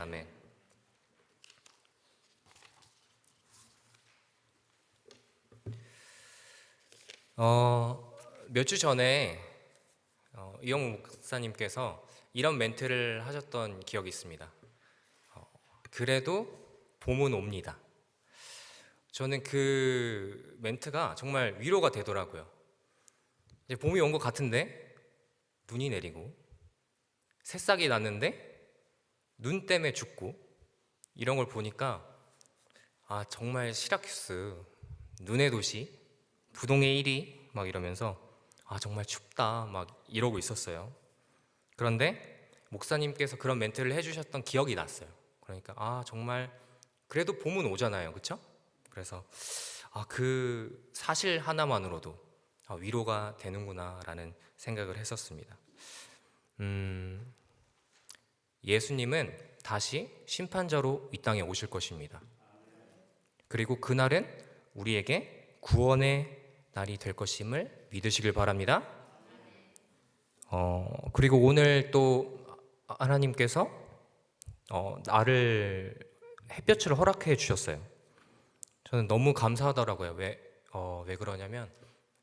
아멘. 몇 주 전에 이영우 목사님께서 이런 멘트를 하셨던 기억이 있습니다. 그래도 봄은 옵니다. 저는 그 멘트가 정말 위로가 되더라고요. 이제 봄이 온 것 같은데 눈이 내리고 새싹이 났는데 눈 때문에 죽고 이런 걸 보니까 정말 시라큐스 눈의 도시 부동의 1위 막 이러면서 정말 춥다 막 이러고 있었어요. 그런데 목사님께서 그런 멘트를 해주셨던 기억이 났어요. 그러니까 정말 그래도 봄은 오잖아요, 그렇죠? 그래서 그 사실 하나만으로도 위로가 되는구나라는 생각을 했었습니다. 예수님은 다시 심판자로 이 땅에 오실 것입니다. 그리고 그날은 우리에게 구원의 날이 될 것임을 믿으시길 바랍니다. 그리고 오늘 또 하나님께서 햇볕을 허락해 주셨어요. 저는 너무 감사하더라고요. 왜 그러냐면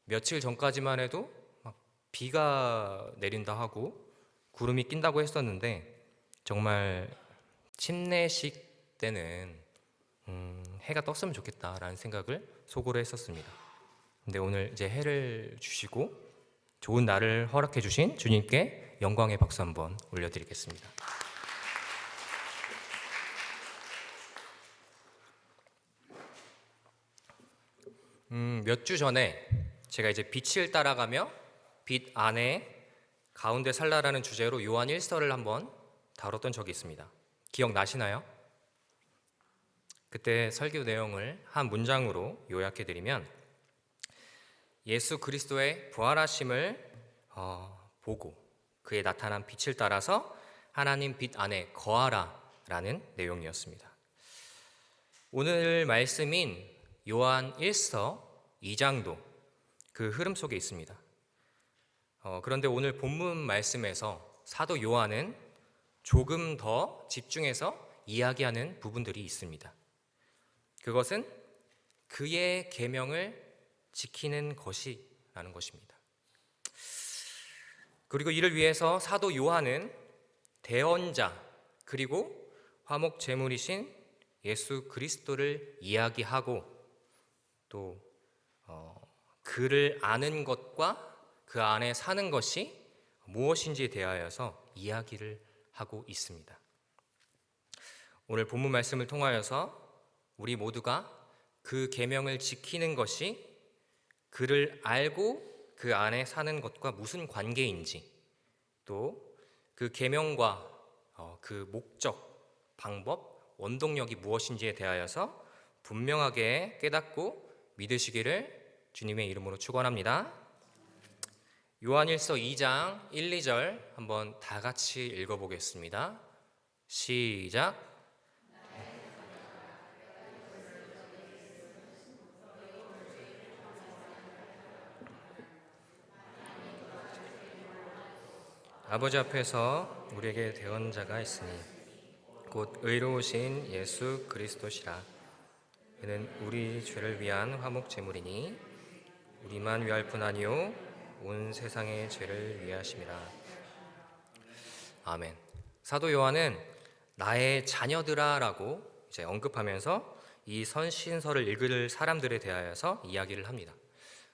며칠 전까지만 해도 막 비가 내린다 하고 구름이 낀다고 했었는데 정말 침례식 때는 해가 떴으면 좋겠다라는 생각을 속으로 했었습니다. 근데 오늘 이제 해를 주시고 좋은 날을 허락해 주신 주님께 영광의 박수 한번 올려드리겠습니다. 몇 주 전에 제가 이제 빛을 따라가며 빛 안에 가운데 살라라는 주제로 요한 1서를 한번 다뤘던 적이 있습니다. 기억나시나요? 그때 설교 내용을 한 문장으로 요약해드리면 예수 그리스도의 부활하심을 보고 그의 나타난 빛을 따라서 하나님 빛 안에 거하라 라는 내용이었습니다. 오늘 말씀인 요한 1서 2장도 그 흐름 속에 있습니다. 그런데 오늘 본문 말씀에서 사도 요한은 조금 더 집중해서 이야기하는 부분들이 있습니다. 그것은 그의 계명을 지키는 것이라는 것입니다. 그리고 이를 위해서 사도 요한은 대언자 그리고 화목 제물이신 예수 그리스도를 이야기하고 또 그를 아는 것과 그 안에 사는 것이 무엇인지에 대하여서 이야기를 하고 있습니다. 오늘 본문 말씀을 통하여서 우리 모두가 그 계명을 지키는 것이 그를 알고 그 안에 사는 것과 무슨 관계인지 또 그 계명과 그 목적, 방법, 원동력이 무엇인지에 대하여서 분명하게 깨닫고 믿으시기를 주님의 이름으로 축원합니다. 요한일서 2장 1, 2절 한번 다 같이 읽어보겠습니다. 시작. 아버지 앞에서 우리에게 대언자가 있으니 곧 의로우신 예수 그리스도시라. 그는 우리 죄를 위한 화목 제물이니 우리만 위할 뿐 아니요 온 세상의 죄를 위하심이라. 아멘. 사도 요한은 나의 자녀들아 라고 이제 언급하면서 이 선신서를 읽을 사람들에 대하여서 이야기를 합니다.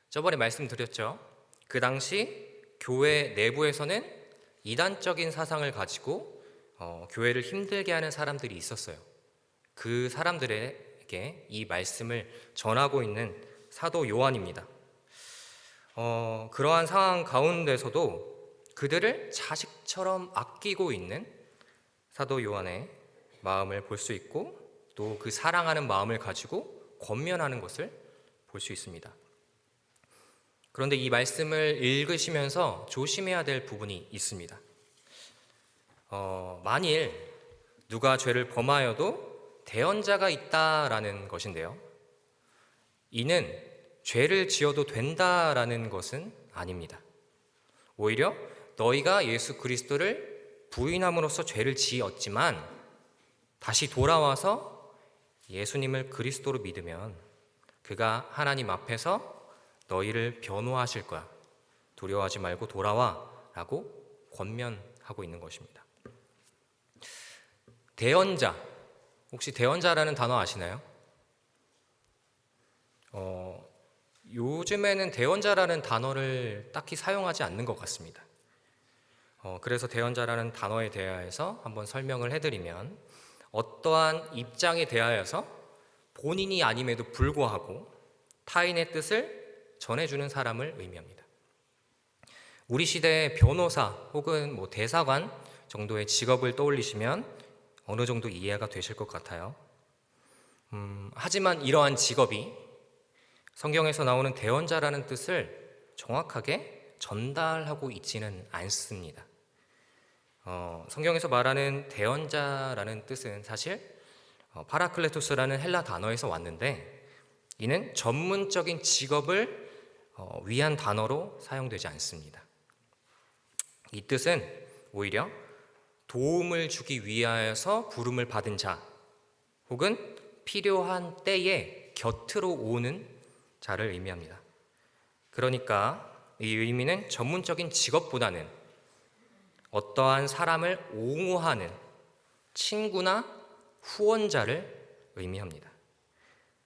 저번에 말씀드렸죠. 그 당시 교회 내부에서는 이단적인 사상을 가지고 교회를 힘들게 하는 사람들이 있었어요. 그 사람들에게 이 말씀을 전하고 있는 사도 요한입니다. 그러한 상황 가운데서도 그들을 자식처럼 아끼고 있는 사도 요한의 마음을 볼 수 있고 또 그 사랑하는 마음을 가지고 권면하는 것을 볼 수 있습니다. 그런데 이 말씀을 읽으시면서 조심해야 될 부분이 있습니다. 만일 누가 죄를 범하여도 대언자가 있다라는 것인데요. 이는 죄를 지어도 된다라는 것은 아닙니다. 오히려 너희가 예수 그리스도를 부인함으로써 죄를 지었지만 다시 돌아와서 예수님을 그리스도로 믿으면 그가 하나님 앞에서 너희를 변호하실 거야. 두려워하지 말고 돌아와 라고 권면하고 있는 것입니다. 대언자, 혹시 대언자라는 단어 아시나요? 요즘에는 대언자라는 단어를 딱히 사용하지 않는 것 같습니다. 그래서 대언자라는 단어에 대하여서 한번 설명을 해드리면, 어떠한 입장에 대하여서 본인이 아님에도 불구하고 타인의 뜻을 전해주는 사람을 의미합니다. 우리 시대의 변호사 혹은 대사관 정도의 직업을 떠올리시면 어느 정도 이해가 되실 것 같아요. 하지만 이러한 직업이 성경에서 나오는 대언자라는 뜻을 정확하게 전달하고 있지는 않습니다. 성경에서 말하는 대언자라는 뜻은 사실 파라클레토스라는 헬라 단어에서 왔는데, 이는 전문적인 직업을 위한 단어로 사용되지 않습니다. 이 뜻은 오히려 도움을 주기 위하여서 부름을 받은 자, 혹은 필요한 때에 곁으로 오는 자를 의미합니다. 그러니까 이 의미는 전문적인 직업보다는 어떠한 사람을 옹호하는 친구나 후원자를 의미합니다.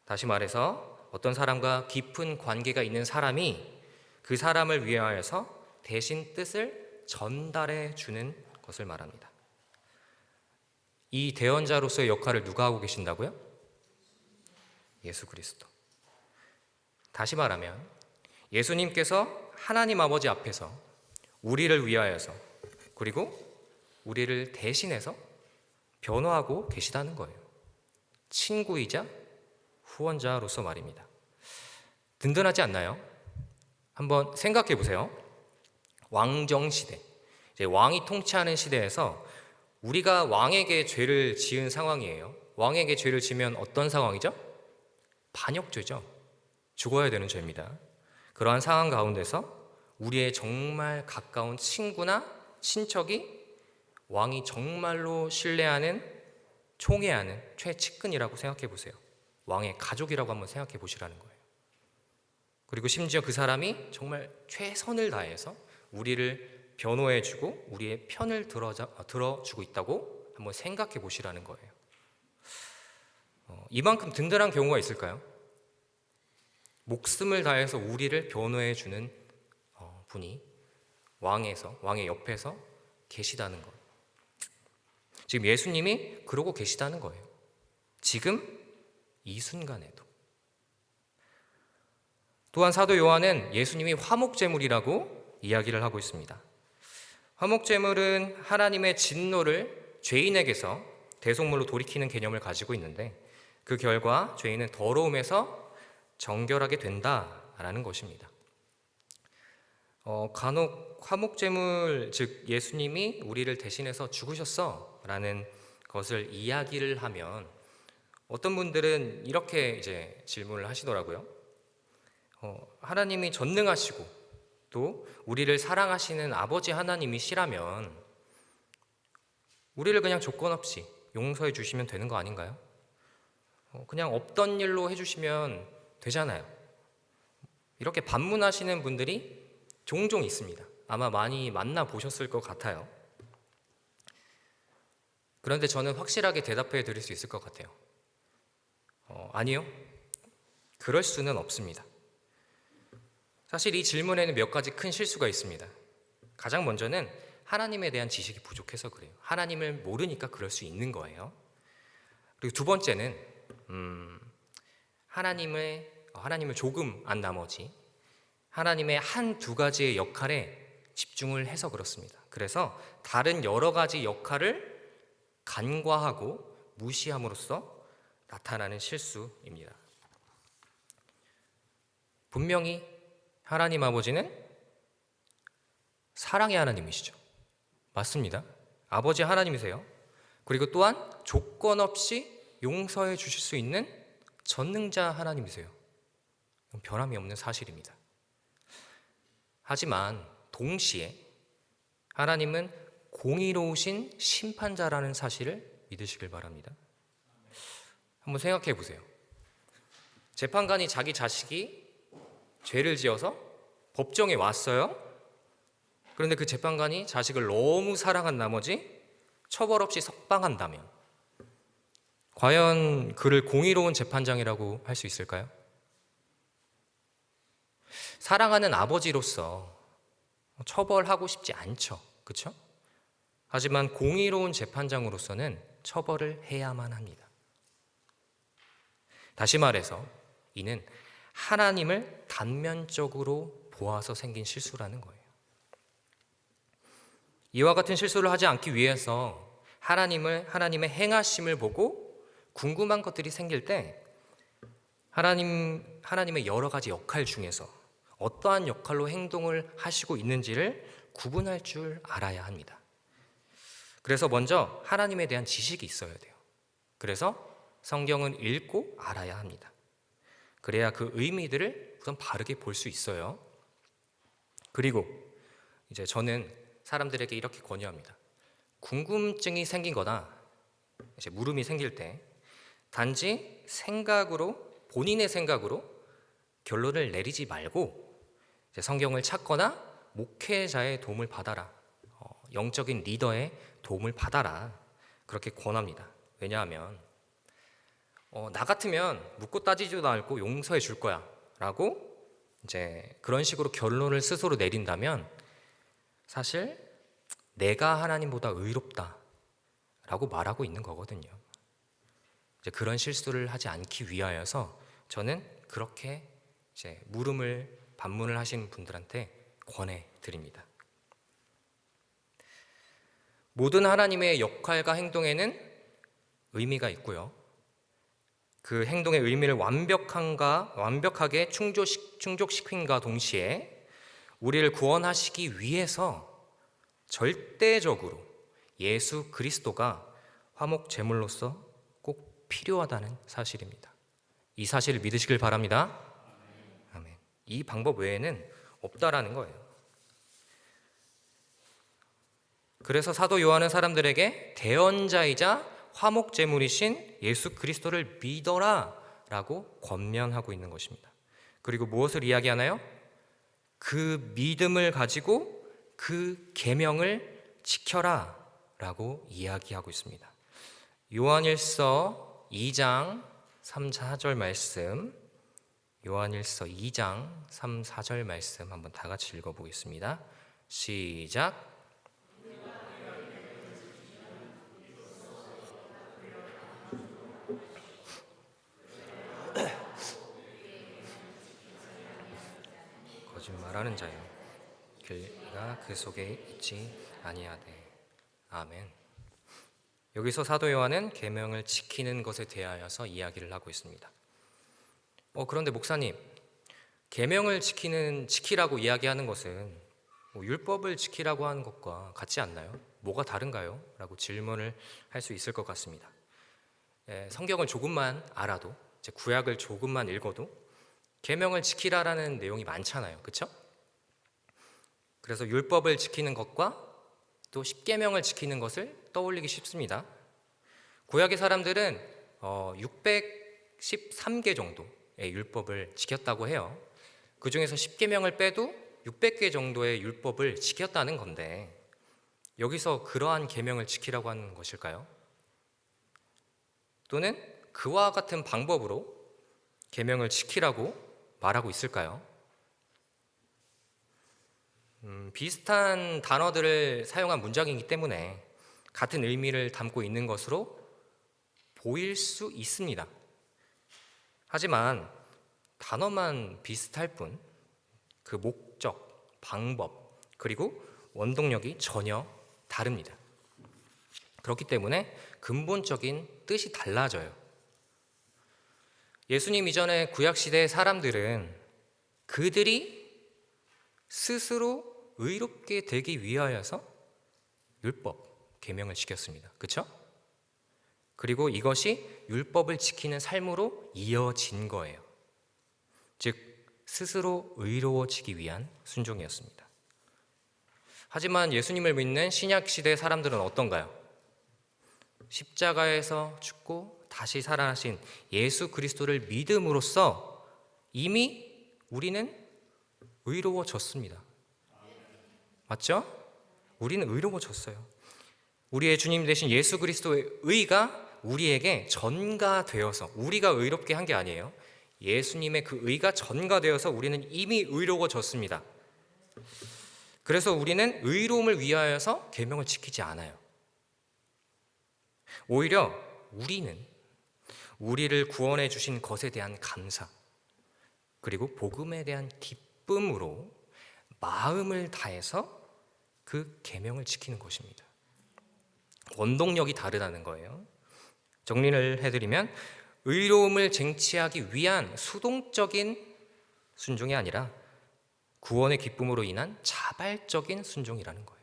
다시 말해서 어떤 사람과 깊은 관계가 있는 사람이 그 사람을 위하여서 대신 뜻을 전달해 주는 것을 말합니다. 이 대언자로서의 역할을 누가 하고 계신다고요? 예수 그리스도. 다시 말하면 예수님께서 하나님 아버지 앞에서 우리를 위하여서, 그리고 우리를 대신해서 변호하고 계시다는 거예요. 친구이자 후원자로서 말입니다. 든든하지 않나요? 한번 생각해 보세요. 왕정시대, 이제 왕이 통치하는 시대에서 우리가 왕에게 죄를 지은 상황이에요. 왕에게 죄를 지면 어떤 상황이죠? 반역죄죠. 죽어야 되는 죄입니다. 그러한 상황 가운데서 우리의 정말 가까운 친구나 친척이 왕이 정말로 신뢰하는, 총애하는 최측근이라고 생각해 보세요. 왕의 가족이라고 한번 생각해 보시라는 거예요. 그리고 심지어 그 사람이 정말 최선을 다해서 우리를 변호해주고 우리의 편을 들어주고 있다고 한번 생각해 보시라는 거예요. 이만큼 든든한 경우가 있을까요? 목숨을 다해서 우리를 변호해주는 분이 왕의 옆에서 계시다는 것. 지금 예수님이 그러고 계시다는 거예요. 지금 이 순간에도. 또한 사도 요한은 예수님이 화목제물이라고 이야기를 하고 있습니다. 화목제물은 하나님의 진노를 죄인에게서 대속물로 돌이키는 개념을 가지고 있는데, 그 결과 죄인은 더러움에서 정결하게 된다라는 것입니다. 간혹 화목제물, 즉 예수님이 우리를 대신해서 죽으셨어 라는 것을 이야기를 하면 어떤 분들은 이렇게 이제 질문을 하시더라고요. 하나님이 전능하시고 또 우리를 사랑하시는 아버지 하나님이시라면 우리를 그냥 조건 없이 용서해 주시면 되는 거 아닌가요? 그냥 없던 일로 해주시면 되잖아요. 이렇게 반문하시는 분들이 종종 있습니다. 아마 많이 만나보셨을 것 같아요. 그런데 저는 확실하게 대답해 드릴 수 있을 것 같아요. 아니요. 그럴 수는 없습니다. 사실 이 질문에는 몇 가지 큰 실수가 있습니다. 가장 먼저는 하나님에 대한 지식이 부족해서 그래요. 하나님을 모르니까 그럴 수 있는 거예요. 그리고 두 번째는 하나님을 조금 안 나머지 하나님의 한두 가지의 역할에 집중을 해서 그렇습니다. 그래서 다른 여러 가지 역할을 간과하고 무시함으로써 나타나는 실수입니다. 분명히 하나님 아버지는 사랑의 하나님이시죠. 맞습니다. 아버지 하나님이세요. 그리고 또한 조건 없이 용서해 주실 수 있는 전능자 하나님이세요. 변함이 없는 사실입니다. 하지만 동시에 하나님은 공의로우신 심판자라는 사실을 믿으시길 바랍니다. 한번 생각해 보세요. 재판관이 자기 자식이 죄를 지어서 법정에 왔어요. 그런데 그 재판관이 자식을 너무 사랑한 나머지 처벌 없이 석방한다면 과연 그를 공의로운 재판장이라고 할 수 있을까요? 사랑하는 아버지로서 처벌하고 싶지 않죠. 그렇죠? 하지만 공의로운 재판장으로서는 처벌을 해야만 합니다. 다시 말해서 이는 하나님을 단면적으로 보아서 생긴 실수라는 거예요. 이와 같은 실수를 하지 않기 위해서 하나님의 행하심을 보고 궁금한 것들이 생길 때 하나님의 여러 가지 역할 중에서 어떠한 역할로 행동을 하시고 있는지를 구분할 줄 알아야 합니다. 그래서 먼저 하나님에 대한 지식이 있어야 돼요. 그래서 성경은 읽고 알아야 합니다. 그래야 그 의미들을 우선 바르게 볼 수 있어요. 그리고 이제 저는 사람들에게 이렇게 권유합니다. 궁금증이 생긴 거나 이제 물음이 생길 때 단지 본인의 생각으로 결론을 내리지 말고 이제 성경을 찾거나 목회자의 도움을 받아라. 영적인 리더의 도움을 받아라. 그렇게 권합니다. 왜냐하면 나 같으면 묻고 따지지도 않고 용서해 줄 거야 라고 이제 그런 식으로 결론을 스스로 내린다면 사실 내가 하나님보다 의롭다 라고 말하고 있는 거거든요. 이제 그런 실수를 하지 않기 위하여서 저는 그렇게 이제 반문을 하신 분들한테 권해 드립니다. 모든 하나님의 역할과 행동에는 의미가 있고요. 그 행동의 의미를 완벽하게 충족시킴과 동시에 우리를 구원하시기 위해서 절대적으로 예수 그리스도가 화목 제물로서 꼭 필요하다는 사실입니다. 이 사실을 믿으시길 바랍니다. 아멘. 이 방법 외에는 없다라는 거예요. 그래서 사도 요한은 사람들에게 대언자이자 화목 제물이신 예수 그리스도를 믿어라 라고 권면하고 있는 것입니다. 그리고 무엇을 이야기하나요? 그 믿음을 가지고 그 계명을 지켜라 라고 이야기하고 있습니다. 요한일서 2장 3, 4절 말씀, 요한일서 2장 3, 4절 말씀 한번 다 같이 읽어보겠습니다. 시작. 거짓말하는 자여, 그가 그 속에 있지 아니하되. 아멘. 여기서 사도 요한은 계명을 지키는 것에 대하여서 이야기를 하고 있습니다. 그런데 목사님, 계명을 지키라고 이야기하는 것은 율법을 지키라고 하는 것과 같지 않나요? 뭐가 다른가요? 라고 질문을 할 수 있을 것 같습니다. 성경을 조금만 알아도, 이제 구약을 조금만 읽어도 계명을 지키라라는 내용이 많잖아요. 그렇죠? 그래서 율법을 지키는 것과 또 십계명을 지키는 것을 떠올리기 쉽습니다. 구약의 사람들은 613개 정도의 율법을 지켰다고 해요. 그 중에서 십계명을 빼도 600개 정도의 율법을 지켰다는 건데 여기서 그러한 계명을 지키라고 하는 것일까요? 또는 그와 같은 방법으로 계명을 지키라고 말하고 있을까요? 비슷한 단어들을 사용한 문장이기 때문에 같은 의미를 담고 있는 것으로 보일 수 있습니다. 하지만 단어만 비슷할 뿐 그 목적, 방법, 그리고 원동력이 전혀 다릅니다. 그렇기 때문에 근본적인 뜻이 달라져요. 예수님 이전의 구약시대의 사람들은 그들이 스스로 의롭게 되기 위하여서 율법, 계명을 지켰습니다. 그렇죠? 그리고 이것이 율법을 지키는 삶으로 이어진 거예요. 즉 스스로 의로워지기 위한 순종이었습니다. 하지만 예수님을 믿는 신약시대 사람들은 어떤가요? 십자가에서 죽고 다시 살아나신 예수 그리스도를 믿음으로써 이미 우리는 의로워졌습니다. 맞죠? 우리는 의로워졌어요. 우리의 주님 되신 예수 그리스도의 의가 우리에게 전가되어서, 우리가 의롭게 한 게 아니에요. 예수님의 그 의가 전가되어서 우리는 이미 의로워졌습니다. 그래서 우리는 의로움을 위하여서 계명을 지키지 않아요. 오히려 우리는 우리를 구원해 주신 것에 대한 감사, 그리고 복음에 대한 기쁨으로 마음을 다해서 그 계명을 지키는 것입니다. 원동력이 다르다는 거예요. 정리를 해드리면 의로움을 쟁취하기 위한 수동적인 순종이 아니라 구원의 기쁨으로 인한 자발적인 순종이라는 거예요.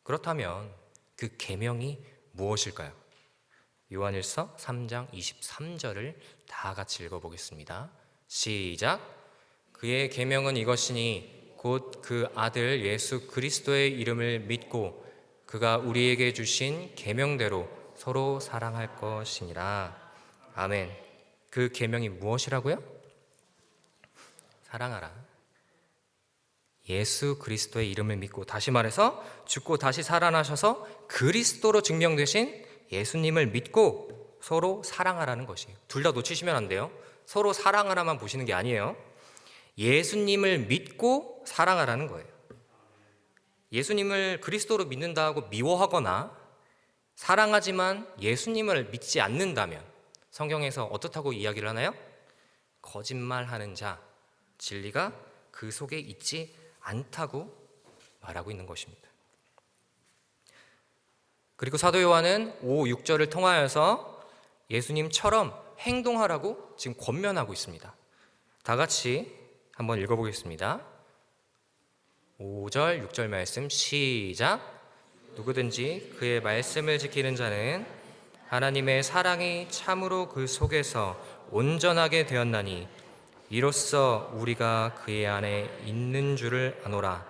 그렇다면 그 계명이 무엇일까요? 요한일서 3장 23절을 다 같이 읽어보겠습니다. 시작. 그의 계명은 이것이니 곧 그 아들 예수 그리스도의 이름을 믿고 그가 우리에게 주신 계명대로 서로 사랑할 것이니라. 아멘. 그 계명이 무엇이라고요? 사랑하라. 예수 그리스도의 이름을 믿고, 다시 말해서 죽고 다시 살아나셔서 그리스도로 증명되신 예수님을 믿고 서로 사랑하라는 것이에요. 둘 다 놓치시면 안 돼요. 서로 사랑하라만 보시는 게 아니에요. 예수님을 믿고 사랑하라는 거예요. 예수님을 그리스도로 믿는다고 미워하거나 사랑하지만 예수님을 믿지 않는다면 성경에서 어떻다고 이야기를 하나요? 거짓말하는 자, 진리가 그 속에 있지 않다고 말하고 있는 것입니다. 그리고 사도 요한은 5, 6절을 통하여서 예수님처럼 행동하라고 지금 권면하고 있습니다. 다 같이 한번 읽어보겠습니다. 5절, 6절 말씀 시작. 누구든지 그의 말씀을 지키는 자는 하나님의 사랑이 참으로 그 속에서 온전하게 되었나니 이로써 우리가 그의 안에 있는 줄을 아노라.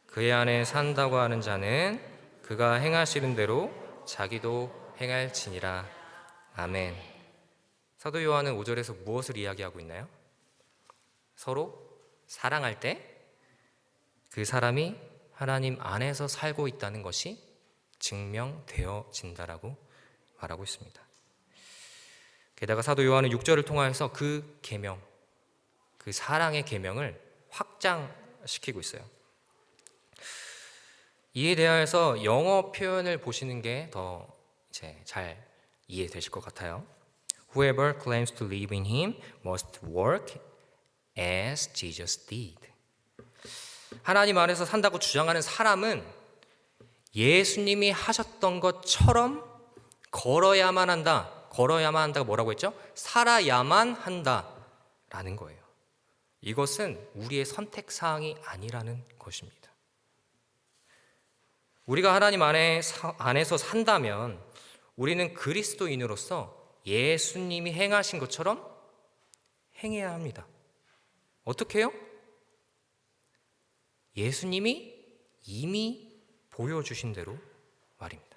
그의 안에 산다고 하는 자는 그가 행하시는 대로 자기도 행할지니라. 아멘. 사도 요한은 5절에서 무엇을 이야기하고 있나요? 서로 사랑할 때 그 사람이 하나님 안에서 살고 있다는 것이 증명되어진다라고 말하고 있습니다. 게다가 사도 요한은 6절을 통하여서 그 계명, 그 사랑의 계명을 확장시키고 있어요. 이에 대하여서 영어 표현을 보시는 게 더 잘 이해되실 것 같아요. Whoever claims to live in him must work as Jesus did. 하나님 안에서 산다고 주장하는 사람은 예수님이 하셨던 것처럼 걸어야만 한다. 걸어야만 한다가 뭐라고 했죠? 살아야만 한다라는 거예요. 이것은 우리의 선택사항이 아니라는 것입니다. 우리가 하나님 안에서 산다면 우리는 그리스도인으로서 예수님이 행하신 것처럼 행해야 합니다. 어떻게 해요? 예수님이 이미 보여주신 대로 말입니다.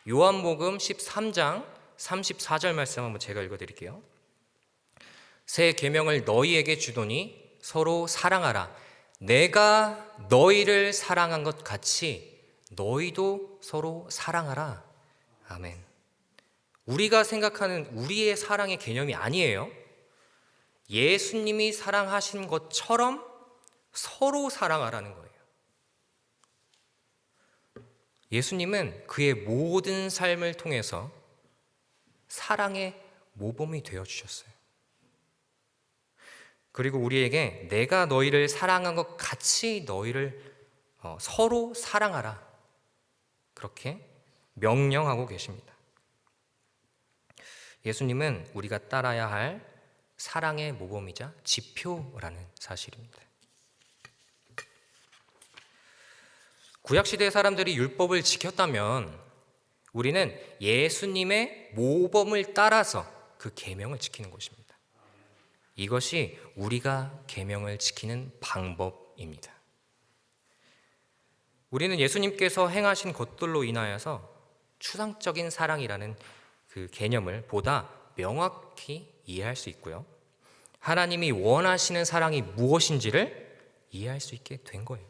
요한복음 13장 34절 말씀 한번 제가 읽어드릴게요. 새 계명을 너희에게 주더니 서로 사랑하라. 내가 너희를 사랑한 것 같이 너희도 서로 사랑하라. 아멘. 우리가 생각하는 우리의 사랑의 개념이 아니에요. 예수님이 사랑하신 것처럼 서로 사랑하라는 거예요. 예수님은 그의 모든 삶을 통해서 사랑의 모범이 되어주셨어요. 그리고 우리에게 내가 너희를 사랑한 것 같이 너희를 서로 사랑하라. 그렇게 명령하고 계십니다. 예수님은 우리가 따라야 할 사랑의 모범이자 지표라는 사실입니다. 구약시대 사람들이 율법을 지켰다면 우리는 예수님의 모범을 따라서 그 계명을 지키는 것입니다. 이것이 우리가 계명을 지키는 방법입니다. 우리는 예수님께서 행하신 것들로 인하여서 추상적인 사랑이라는 그 개념을 보다 명확히 이해할 수 있고요. 하나님이 원하시는 사랑이 무엇인지를 이해할 수 있게 된 거예요.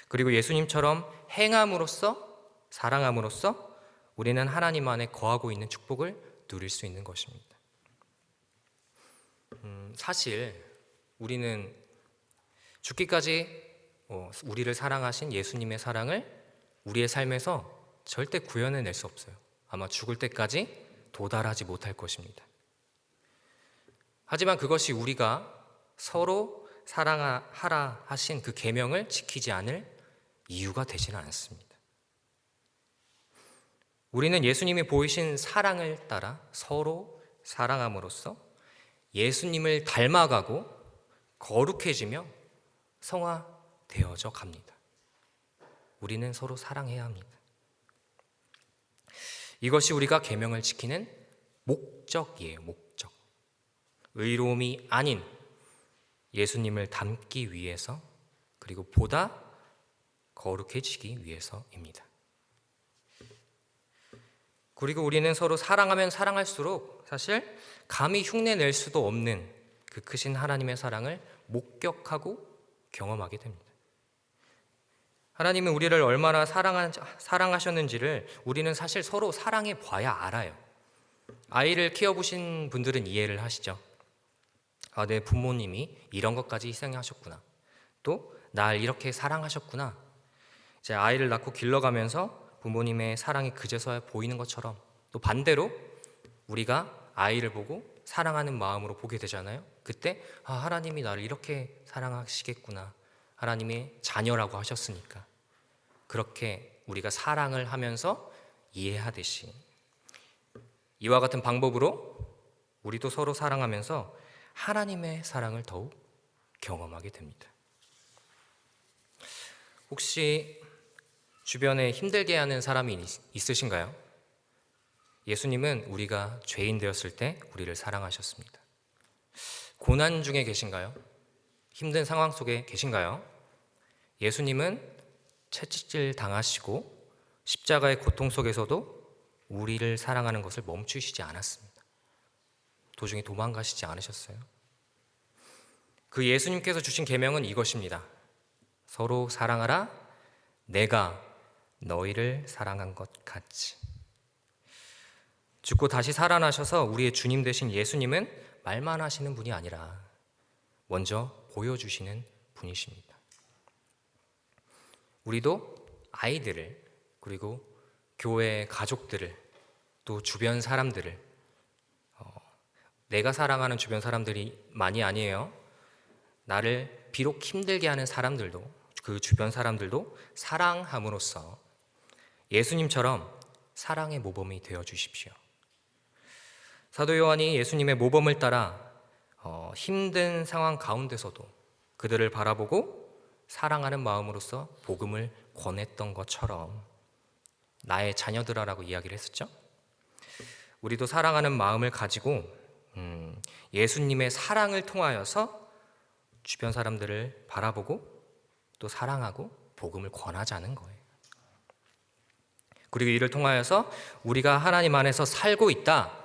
그리고 예수님처럼 행함으로써, 사랑함으로써 우리는 하나님 안에 거하고 있는 축복을 누릴 수 있는 것입니다. 사실 우리는 죽기까지 우리를 사랑하신 예수님의 사랑을 우리의 삶에서 절대 구현해낼 수 없어요. 아마 죽을 때까지 도달하지 못할 것입니다. 하지만 그것이 우리가 서로 사랑하라 하신 그 계명을 지키지 않을 이유가 되지는 않습니다. 우리는 예수님이 보이신 사랑을 따라 서로 사랑함으로써 예수님을 닮아가고 거룩해지며 성화되어져 갑니다. 우리는 서로 사랑해야 합니다. 이것이 우리가 계명을 지키는 목적이에요. 목적. 의로움이 아닌 예수님을 닮기 위해서, 그리고 보다 거룩해지기 위해서입니다. 그리고 우리는 서로 사랑하면 사랑할수록 사실 감히 흉내낼 수도 없는 그 크신 하나님의 사랑을 목격하고 경험하게 됩니다. 하나님은 우리를 얼마나 사랑하셨는지를 우리는 사실 서로 사랑해 봐야 알아요. 아이를 키워보신 분들은 이해를 하시죠. 내 부모님이 이런 것까지 희생하셨구나. 또 날 이렇게 사랑하셨구나. 이제 아이를 낳고 길러가면서 부모님의 사랑이 그제서야 보이는 것처럼, 또 반대로 우리가 아이를 보고 사랑하는 마음으로 보게 되잖아요. 그때 하나님이 나를 이렇게 사랑하시겠구나. 하나님의 자녀라고 하셨으니까. 그렇게 우리가 사랑을 하면서 이해하듯이 이와 같은 방법으로 우리도 서로 사랑하면서 하나님의 사랑을 더욱 경험하게 됩니다. 혹시 주변에 힘들게 하는 사람이 있으신가요? 예수님은 우리가 죄인 되었을 때 우리를 사랑하셨습니다. 고난 중에 계신가요? 힘든 상황 속에 계신가요? 예수님은 채찍질 당하시고 십자가의 고통 속에서도 우리를 사랑하는 것을 멈추시지 않았습니다. 도중에 도망가시지 않으셨어요. 그 예수님께서 주신 계명은 이것입니다. 서로 사랑하라. 내가 너희를 사랑한 것 같이. 죽고 다시 살아나셔서 우리의 주님 되신 예수님은 말만 하시는 분이 아니라 먼저 보여주시는 분이십니다. 우리도 아이들을, 그리고 교회 가족들을, 또 주변 사람들을, 내가 사랑하는 주변 사람들이만이 아니에요. 나를 비록 힘들게 하는 사람들도, 그 주변 사람들도 사랑함으로써 예수님처럼 사랑의 모범이 되어 주십시오. 사도 요한이 예수님의 모범을 따라 힘든 상황 가운데서도 그들을 바라보고 사랑하는 마음으로써 복음을 권했던 것처럼 나의 자녀들아라고 이야기를 했었죠. 우리도 사랑하는 마음을 가지고 예수님의 사랑을 통하여서 주변 사람들을 바라보고 또 사랑하고 복음을 권하자는 거예요. 그리고 이를 통하여서 우리가 하나님 안에서 살고 있다,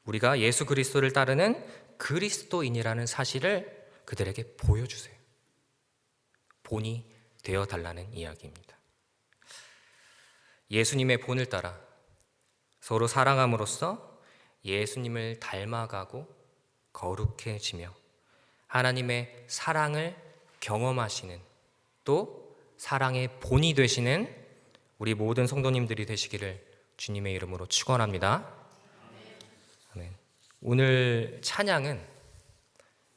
우리가 예수 그리스도를 따르는 그리스도인이라는 사실을 그들에게 보여주세요. 본이 되어달라는 이야기입니다. 예수님의 본을 따라 서로 사랑함으로써 예수님을 닮아가고 거룩해지며 하나님의 사랑을 경험하시는, 또 사랑의 본이 되시는 우리 모든 성도님들이 되시기를 주님의 이름으로 축원합니다. 아멘. 오늘 찬양은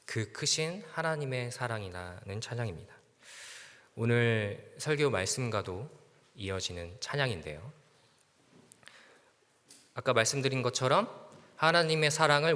그 크신 하나님의 사랑이라는 찬양입니다. 오늘 설교 말씀과도 이어지는 찬양인데요. 아까 말씀드린 것처럼 하나님의 사랑을